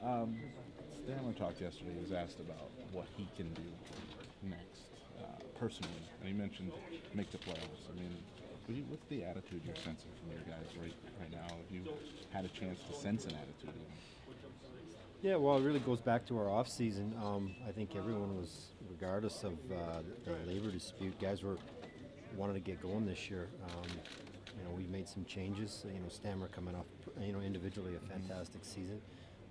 Stammer talked yesterday. He was asked about what he can do next, personally, and he mentioned make the playoffs. I mean, what's the attitude you're sensing from your guys right now? Have you had a chance to sense an attitude even? Yeah, well, it really goes back to our off season. I think everyone was, regardless of the labor dispute, guys wanted to get going this year. We made some changes. Stammer coming off, individually a fantastic season.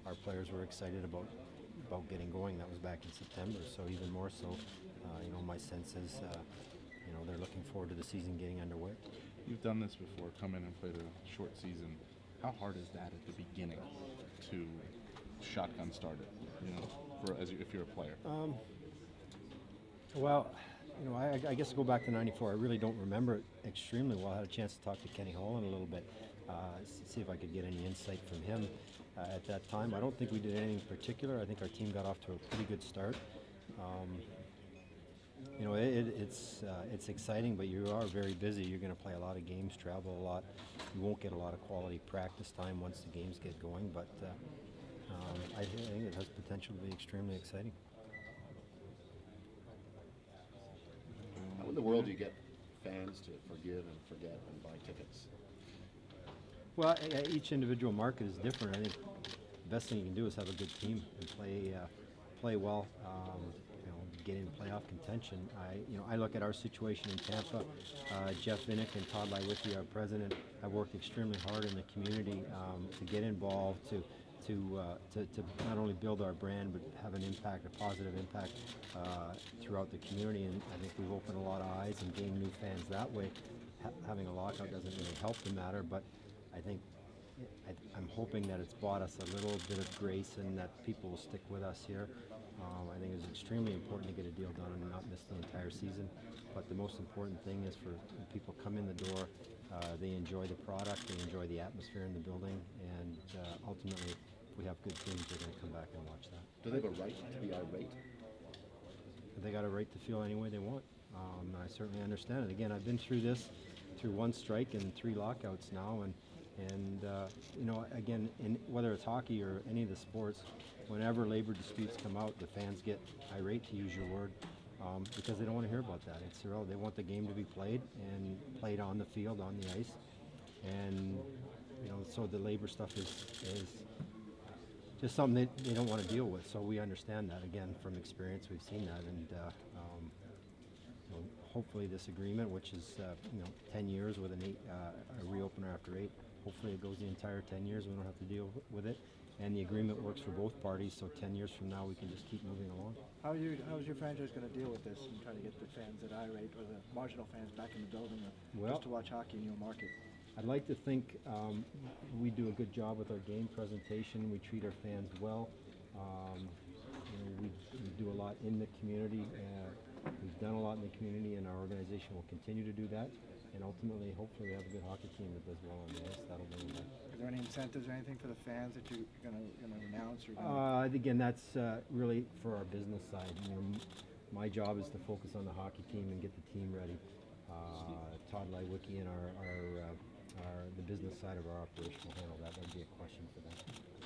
Our players were excited about getting going. That was back in September. So even more so, my sense is, they're looking forward to the season getting underway. You've done this before. Come in and played a short season. How hard is that at the beginning to shotgun start it? If you're a player. Well, I guess to go back to '94, I really don't remember it extremely well. I had a chance to talk to Kenny Holland a little bit, see if I could get any insight from him at that time. I don't think we did anything particular. I think our team got off to a pretty good start. It's exciting, but you are very busy. You're going to play a lot of games, travel a lot. You won't get a lot of quality practice time once the games get going, but I think it has potential to be extremely exciting. How in the world do you get fans to forgive and forget and buy tickets? Well, each individual market is different. I think the best thing you can do is have a good team and play well. Get in playoff contention. I look at our situation in Tampa. Jeff Vinnick and Todd Wlie, our president, have worked extremely hard in the community to get involved, to not only build our brand but have an impact, a positive impact throughout the community. And I think we've opened a lot of eyes and gained new fans that way. Having a lockout doesn't really help the matter, but I think I'm hoping that it's bought us a little bit of grace and that people will stick with us here. I think it's extremely important to get a deal done and not miss the entire season. But the most important thing is for when people come in the door, they enjoy the product, they enjoy the atmosphere in the building, and ultimately, if we have good teams, they're going to come back and watch that. Do they have a right to be irate? They got a right to feel any way they want. I certainly understand it. Again, I've been through this, through one strike and 3 lockouts now, and again, whether it's hockey or any of the sports, whenever labor disputes come out, the fans get irate, to use your word, because they don't want to hear about that. They want the game to be played and played on the field, on the ice, and so the labor stuff is just something that they don't want to deal with. So we understand that. Again, from experience, we've seen that, and hopefully this agreement, which is 10 years with a reopener after 8. Hopefully it goes the entire 10 years. We don't have to deal with it. And the agreement works for both parties, so 10 years from now we can just keep moving along. How is your franchise going to deal with this and try to get the fans that irate or the marginal fans back in the building just to watch hockey in your market? I'd like to think we do a good job with our game presentation. We treat our fans well. We do a lot in the community. We've done a lot in the community, and our organization will continue to do that. And ultimately, hopefully, we have a good hockey team that does well on the ice. That'll bring them back. Are there any incentives or anything for the fans that you're going to announce? Or again, that's really for our business side. My job is to focus on the hockey team and get the team ready. Todd Wlie and the business side of our operation will handle that. That'd be a question for them.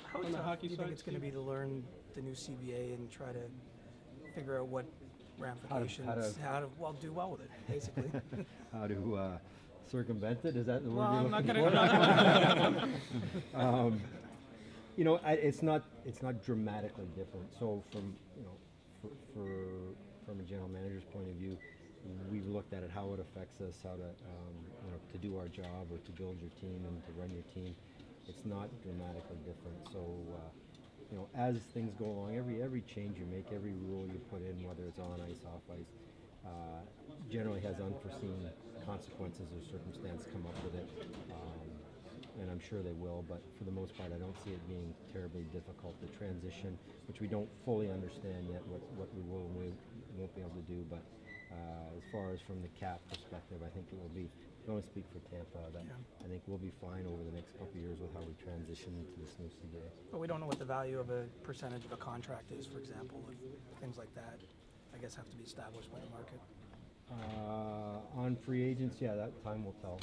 How on the hockey side, it's going to be to learn the new CBA and try to figure out what ramifications, how to do well with it, basically. How to circumvent it? Is that the word I'm you're not looking for? It's not dramatically different. So from a general manager's point of view, we've looked at it, how it affects us, how to do our job or to build your team and to run your team. It's not dramatically different. So. As things go along, every change you make, every rule you put in, whether it's on ice, off ice, generally has unforeseen consequences or circumstance come up with it, and I'm sure they will, but for the most part I don't see it being terribly difficult. The transition, which we don't fully understand yet what we will and we won't be able to do, but as far as from the cap perspective, I think it will be, I don't speak for Tampa, I think we'll be fine over the next couple of years with how we transition into this new CBA. But we don't know what the value of a percentage of a contract is, for example. Things like that, I guess, have to be established by the market. On free agents, yeah, that time will tell.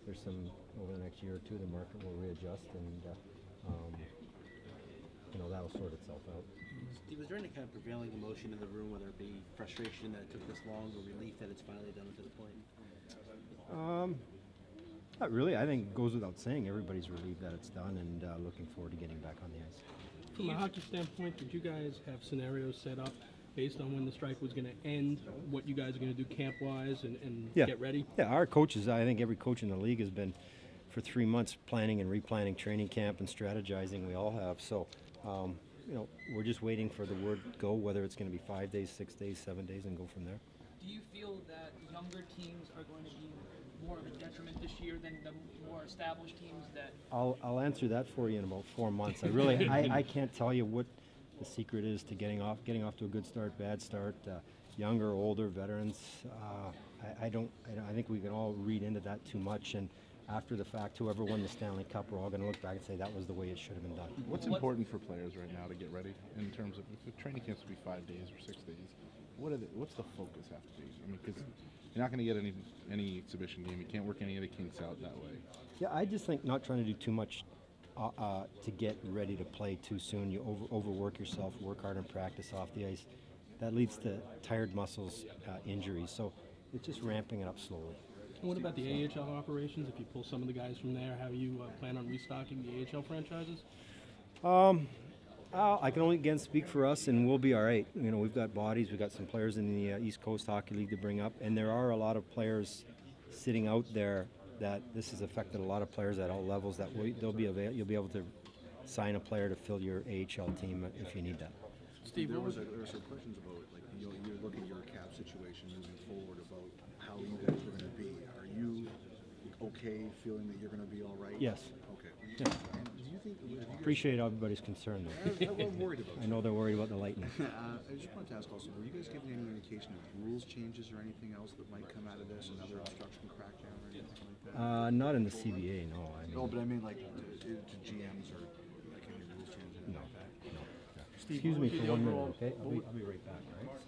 There's some, over the next year or two, the market will readjust, and that that'll sort itself out. Steve, was there any kind of prevailing emotion in the room, whether it be frustration that it took this long or relief that it's finally done at this point? Not really. I think it goes without saying everybody's relieved that it's done and looking forward to getting back on the ice. From a hockey standpoint, did you guys have scenarios set up based on when the strike was going to end, what you guys are going to do camp-wise and get ready? Yeah, our coaches, I think every coach in the league has been for 3 months planning and replanning training camp and strategizing. We all have. So, you know, we're just waiting for the word to go, whether it's going to be 5 days, 6 days, 7 days, and go from there. Do you feel that younger teams are going to be more of a detriment this year than the more established teams that? I'll answer that for you in about 4 months. I really, I can't tell you what the secret is to getting off to a good start, bad start, younger, older, veterans. I think we can all read into that too much. And after the fact, whoever won the Stanley Cup, we're all going to look back and say that was the way it should have been done. What's important for players right now to get ready in terms of if the training camp's to be 5 days or 6 days? What's the focus have to be? I mean, because you're not going to get any exhibition game. You can't work any of the kinks out that way. Yeah, I just think not trying to do too much to get ready to play too soon. You overwork yourself, work hard in practice off the ice. That leads to tired muscles, injuries. So it's just ramping it up slowly. And what about the AHL operations? If you pull some of the guys from there, how do you plan on restocking the AHL franchises? I can only again speak for us, and we'll be all right. You know, we've got bodies. We've got some players in the East Coast Hockey League to bring up, and there are a lot of players sitting out there that this has affected a lot of players at all levels. That you'll be able to sign a player to fill your AHL team if you need that. Steve, there were some questions about like you look at your cap situation moving forward about how you guys are going to be. Are you okay feeling that you're going to be all right? Yes. Okay. Yeah. And do you think Appreciate everybody's concern, though. I'm worried about I know they're worried about the Lightning. I just wanted to ask also, were you guys given any indication of rules changes or anything else that might come out of this, another obstruction crackdown or anything like that? Not in the CBA, no. No, but I mean like to GMs or like any rules changes. No. Excuse me for 1 minute, okay? I'll be right back, all right?